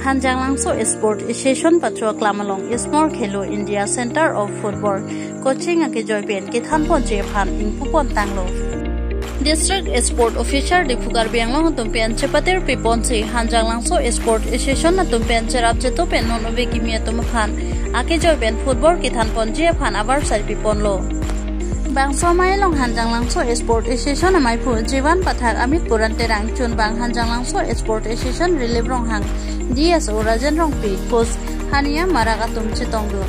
Hanjang Langso Sport Association Patro Klamalong Ismore Khelo India Center of Football Coaching Ake Joypen Kithan Pon Jephan in Pupon Tanglo District Sport Official di Fugar Bianglong Tumpian Cepatir Piponsi Hanjang Langso Sport Association na Tumpian Cerap Cetopen Nonobe Kimia Tumhan Ake Joypen Football Kithan Pon Jephan Abar Sar Piponlo Bangso Mailong Hanjang Langso Sport Association amai pu Jiwan Pathak Amit Puran Terang Chun Bang Hanjang Langso Sport Association Relief Ronghang DSO Rajan Rongpi Coach Hania Maragatum Chitongdu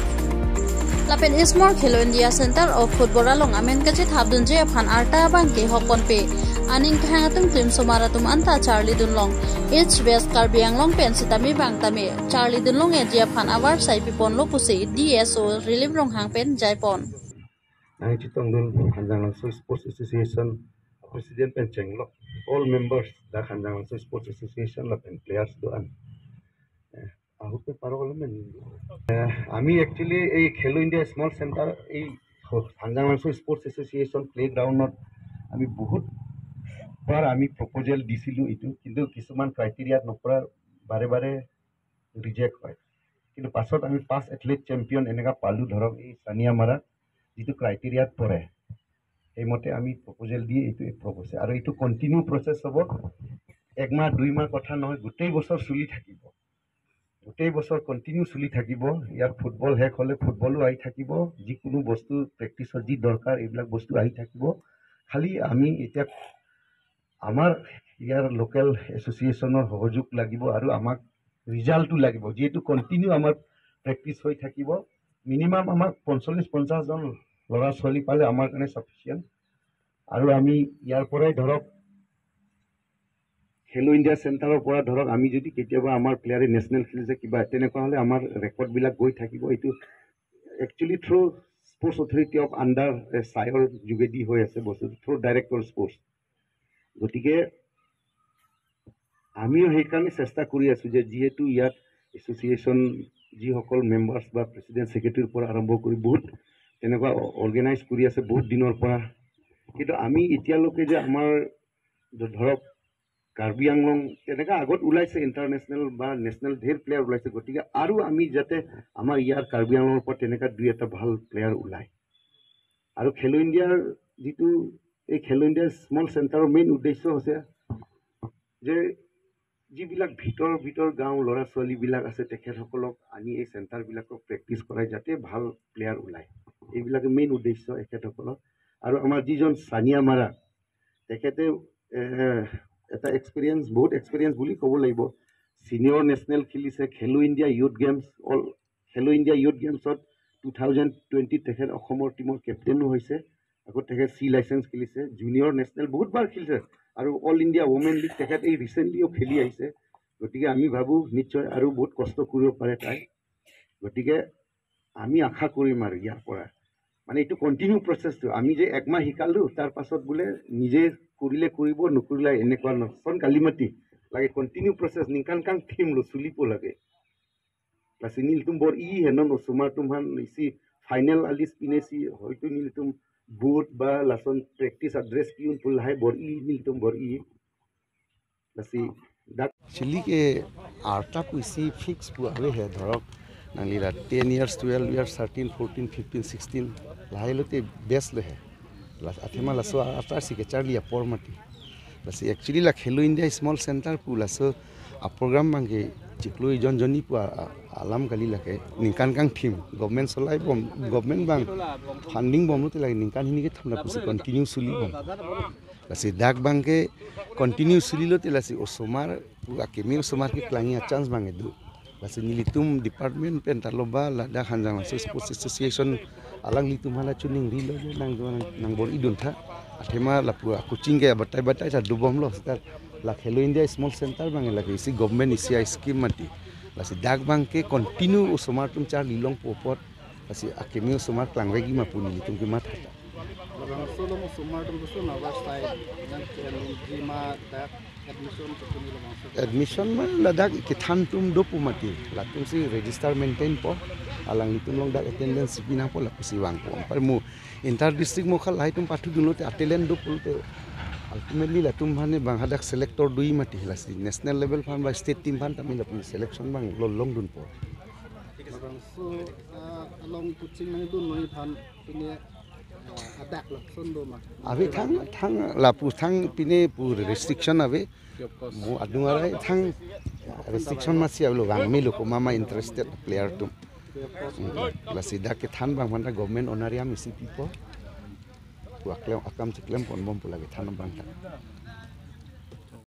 Lapen Ismore Khelo India Center of Football along Amen Kachit Habdun Je Phan Arta Bangke Hokon Pe Aning Hangatum Klim Somaratum Anta Charlie Dunlong Each Best Karbiang Long Pen Sitami Bang Tame Charlie Dunlong e Je Phan Awar Sai Pipon Lopusi DSO Relief Ronghang Pen Jaipon Ang Chitongdul Hanjang Langso Sports Association President pen Chenglok all members da Hanjang Langso Sports Association la pen players doan ahupe parol men ami actually ei Khelo India Small Center ei Hanjang Langso Sports Association playground not ami bahut bar ami proposal disilu itu kintu kisuman criteria nopra bare bare reject hoy kintu pasot ami 5 athlete champion enega palu dhorok ei Sania Mara जितु criteria परे এই মতে আমি proposal দিয়ে এটো proposal আৰু এটো continue process হ'ব এক মাহ দুই মাহ কথা নহয় গোটেই বছৰ চলি থাকিব গোটেই বছৰ কন্টিনিউ চলি থাকিব ইয়াৰ ফুটবল হেক হলে ফুটবলো আহি থাকিব যি কোনো বস্তু প্ৰেক্টিছৰ যি দৰকাৰ এইবিলাক বস্তু আহি থাকিব খালি আমি এতিয়া আমাৰ ইয়াৰ লোকাল এছ'চিয়েচনৰ সহযোগ লাগিব আৰু আমাক ৰিজাল্টটো লাগিব যেটো কন্টিনিউ আমাৰ প্ৰেক্টিছ হৈ থাকিব মিনিমাম আমাৰ 45-50 জন লৰা ছোৱালী পালে আমাৰ কাৰণে সাফিসিয়েন্ট আৰু আমি ইয়াৰ পৰাই ধৰক খেলো ইন্ডিয়া সেন্টাৰৰ পৰা ধৰক আমি যদি কেতিয়াবা আমাৰ প্লেয়াৰে নেশনাল খেলিছে কিবা তেনেকুৱা হলে আমাৰ ৰেকৰ্ড বিলাক গৈ থাকিব এটো actually through sports authority of under সাইৰ যোগেদি হৈ আছে বস্তু থ্ৰু ডাইৰেক্টৰ স্পোৰ্টস গতিকে আমিও সেইকাৰণে চেষ্টা কৰি আছো যে যেহেতু ইয়াত এছ'চিয়েচন যি সকল মেম্বাৰ্স বা প্ৰেসিডেন্ট সেক্ৰেটাৰীৰ পৰা আৰম্ভ কৰি বহুত তেনেকুৱা অৰ্গানাইজ কৰি আছে বহুত দিনৰ পৰা কিন্তু আমি এতিয়ালৈকে যে আমাৰ ধৰক কাৰ্বি আংলং তেনেকা আগত ওলাইছে ইন্টাৰনেশনাল বা নেশনাল ধেৰ প্লেয়াৰ ওলাইছে গতিকে আৰু আমি যাতে আমাৰ ইয়াৰ কাৰ্বি আংলঙৰ পৰা তেনেকা দুই এটা ভাল প্লেয়াৰ ওলাই আৰু খেলো ইণ্ডিয়াৰ যিটো এই খেলো ইণ্ডিয়া স্মল চেণ্টাৰৰ মেইন উদ্দেশ্য হৈছে যে যিবিলাক ভিতৰ গাঁও লৰা ছোৱালী বিলাক আছে তেখেতসকলক আনি এই চেণ্টাৰ বিলাকক প্ৰেক্টিছ কৰাই যাতে ভাল প্লেয়াৰ ওলাই এইবিলাক মেইন উদ্দেশ্য এখেতসকলক আৰু আমাৰ যিজন সানিয়া মাৰা তেখেতে এটা এক্সপেৰিয়েন্স বহুত এক্সপেৰিয়েন্স বুলি ক'ব লাগিব সিনিয়ৰ নেশনাল খেলিছে খেলো ইণ্ডিয়া ইউথ গেমছ অল খেলো ইণ্ডিয়া ইউথ গেমছত 2020 তেখেত অসমৰ টিমৰ কেপ্টেইনো হৈছে আকৌ তেখেত সি লাইসেন্স খেলিছে জুনিয়ৰ নেশনাল বহুত বাৰ খেলিছে আৰু অল ইণ্ডিয়া ওমেন লীগ তেখেত এই ৰিসেন্টলিও খেলি আহিছে গতিকে আমি ভাবো নিশ্চয় আৰু বহুত কষ্ট কৰিব পাৰে তাই গতিকে আমি আশা কৰিম আৰু ইয়াৰ পৰা মানে এটো কন্টিনিউ প্ৰসেসটো আমি যে এক মাহ শিকালো তাৰ পাছত বুলে নিজে কৰিলে কৰিব নকৰিলে এনেকুৱা নসন কালিমাটি লাগে কন্টিনিউ প্ৰসেস নিকান কাং থিম লো চুলিপ লাগে প্লাস নীল তুম বৰ ই হেনন সুমাৰ তুমহান ইসি ফাইনাল আলিস পিনেসি হয়তো নীল তুম বুট বা লাসন প্ৰেক্টিস এড্ৰেস কিউন পুলহাই বৰ ই নীল তুম বৰ ই লাসি চিলি के आर्टा कुसी फिक्स पुआवे है धरक नांगलीरा 10 years 12 years 13 14 15 16 लाइलोते बेस ले है लास अथेमा लासो आर्टा सिके चार्ली अपर मटी लास एक्चुअली ला खेलो इंडिया स्मॉल सेंटर पुलासो आ प्रोग्राम मांगे चिकलो जन जनी पु आलाम काली लाके निकान कांग थीम गवर्नमेंट सलाई बम गवर्नमेंट बांग फंडिंग बमते लागे निकान हिनी के थमना पुसे कंटिन्यू सुली बम लासी दाग बांगे कंटिन्यू सुलीलो तेलासी ओसोमार पुआ केमी ओसोमार के क्लांगी चांस मांगे दु लासी निलितुम डिपार्टमेंट पेंटालोबा लादा हांजांग sports association alang litum hala chuning rilo nang bor idun tha athema la pua coaching ke batai sa dubom lo star la Khelo India small center bang la isi government isi scheme mati la si dak bang ke continue usomar tum char lilong popot la si akemi usomar klangwegi ma puni litum ke mat solo mo usomar tum so na wastai nang ke ma dak admission ma la dak ke than tum dopu mati la tum si register maintain po alang litum long dak attendance pina po la pusi wang po par mu inter district mo khal hai tum pathu duno te attendance do pulte ultimately la tum bhane banghadak selector dui mati hilasi national level fan ba state team fan tamil apni selection bang long dun po so along coaching nang dun noi phan pine adak lak son do ma ave thang la pu thang pine pu restriction ave mo adungarai thang restriction ma si alo gang mi loko mama interested player tum la sida ke than bang manda government honorarium isi pipo akam ciklem pon bom pula ke than bang